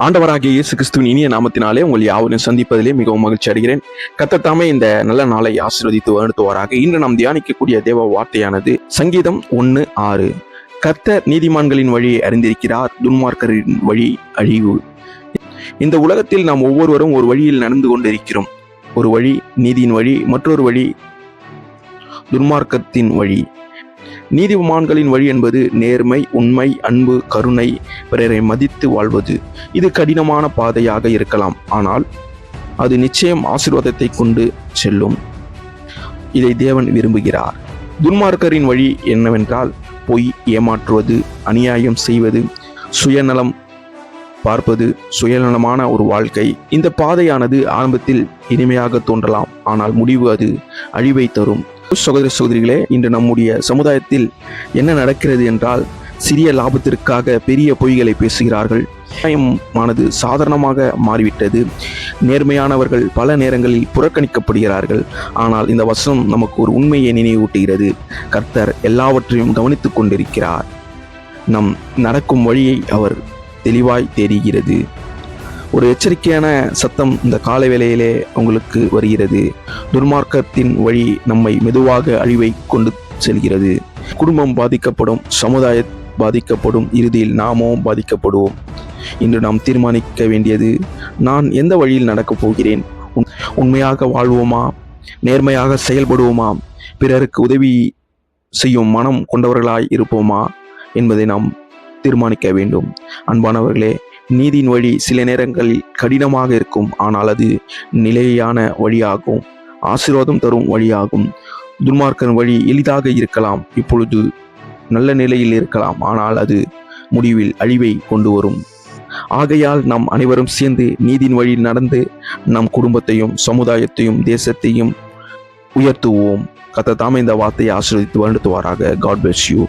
ஆண்டவராகிய இயேசு கிறிஸ்துவின் இனிய நாமத்தினாலே உங்கள் யாவரையும் சந்திப்பதிலே மிகவும் மகிழ்ச்சி அடைகிறேன். கர்த்தர் தாமே இந்த நல்ல நாளை ஆசீர்வதித்து வழிநடத்துவாராக. இன்று நாம் தியானிக்கக்கூடிய தேவ வார்த்தையானது சங்கீதம் 1:6. கர்த்தர் நீதிமான்களின் வழியை அறிந்திருக்கிறார், துன்மார்க்கரின் வழி அழிவு. இந்த உலகத்தில் நாம் ஒவ்வொருவரும் ஒரு வழியில் நடந்து கொண்டிருக்கிறோம். ஒரு வழி நீதியின் வழி, மற்றொரு வழி துன்மார்க்கத்தின் வழி. நீதிமான்களின் வழி என்பது நேர்மை, உண்மை, அன்பு, கருணை, பிறரை மதித்து வாழ்வது. இது கடினமான பாதையாக இருக்கலாம், ஆனால் அது நிச்சயம் ஆசீர்வாதத்தை கொண்டு செல்லும். இதை தேவன் விரும்புகிறார். துன்மார்க்கரின் வழி என்னவென்றால் பொய், ஏமாற்றுவது, அநியாயம் செய்வது, சுயநலம் பார்ப்பது, சுயநலமான ஒரு வாழ்க்கை. இந்த பாதையானது ஆரம்பத்தில் இனிமையாக தோன்றலாம், ஆனால் முடிவு அது அழிவை தரும். சகோதர சகோதரிகளே, இன்று நம்முடைய சமுதாயத்தில் என்ன நடக்கிறது என்றால், சிறிய லாபத்திற்காக பெரிய பொய்களை பேசுகிறார்கள். நியாயமானது சாதாரணமாக மாறிவிட்டது. நேர்மையானவர்கள் பல நேரங்களில் புறக்கணிக்கப்படுகிறார்கள். ஆனால் இந்த வசனம் நமக்கு ஒரு உண்மையை நினைவூட்டுகிறது. கர்த்தர் எல்லாவற்றையும் கவனித்துக் கொண்டிருக்கிறார். நம் நடக்கும் வழியை அவர் தெளிவாய் தெரிகிறது. ஒரு எச்சரிக்கையான சத்தம் இந்த காலை வேளையிலே உங்களுக்கு வருகிறது. துன்மார்க்கத்தின் வழி நம்மை மெதுவாக அழிவை கொண்டு செல்கிறது. குடும்பம் பாதிக்கப்படும், சமுதாயம் பாதிக்கப்படும், இறுதியில் நாமும் பாதிக்கப்படுவோம். இன்று நாம் தீர்மானிக்க வேண்டியது, நான் எந்த வழியில் நடக்கப் போகிறேன்? உண்மையாக வாழ்வோமா? நேர்மையாக செயல்படுவோமா? பிறருக்கு உதவி செய்யும் மனம் கொண்டவர்களாய் இருப்போமா என்பதை நாம் தீர்மானிக்க வேண்டும். அன்பானவர்களே, நீதியின் வழி சில நேரங்களில் கடினமாக இருக்கும், ஆனால் அது நிலையான வழியாகும், ஆசீர்வாதம் தரும் வழியாகும். துன்மார்க்கன் வழி எளிதாக இருக்கலாம், இப்பொழுது நல்ல நிலையில் இருக்கலாம், ஆனால் அது முடிவில் அழிவை கொண்டு வரும். ஆகையால் நாம் அனைவரும் சேர்ந்து நீதியின் வழியில் நடந்து நம் குடும்பத்தையும் சமுதாயத்தையும் தேசத்தையும் உயர்த்துவோம். கர்த்தர் தாமே இந்த வார்த்தையை ஆசீர்வதித்து வழிநடத்துவாராக. God bless you.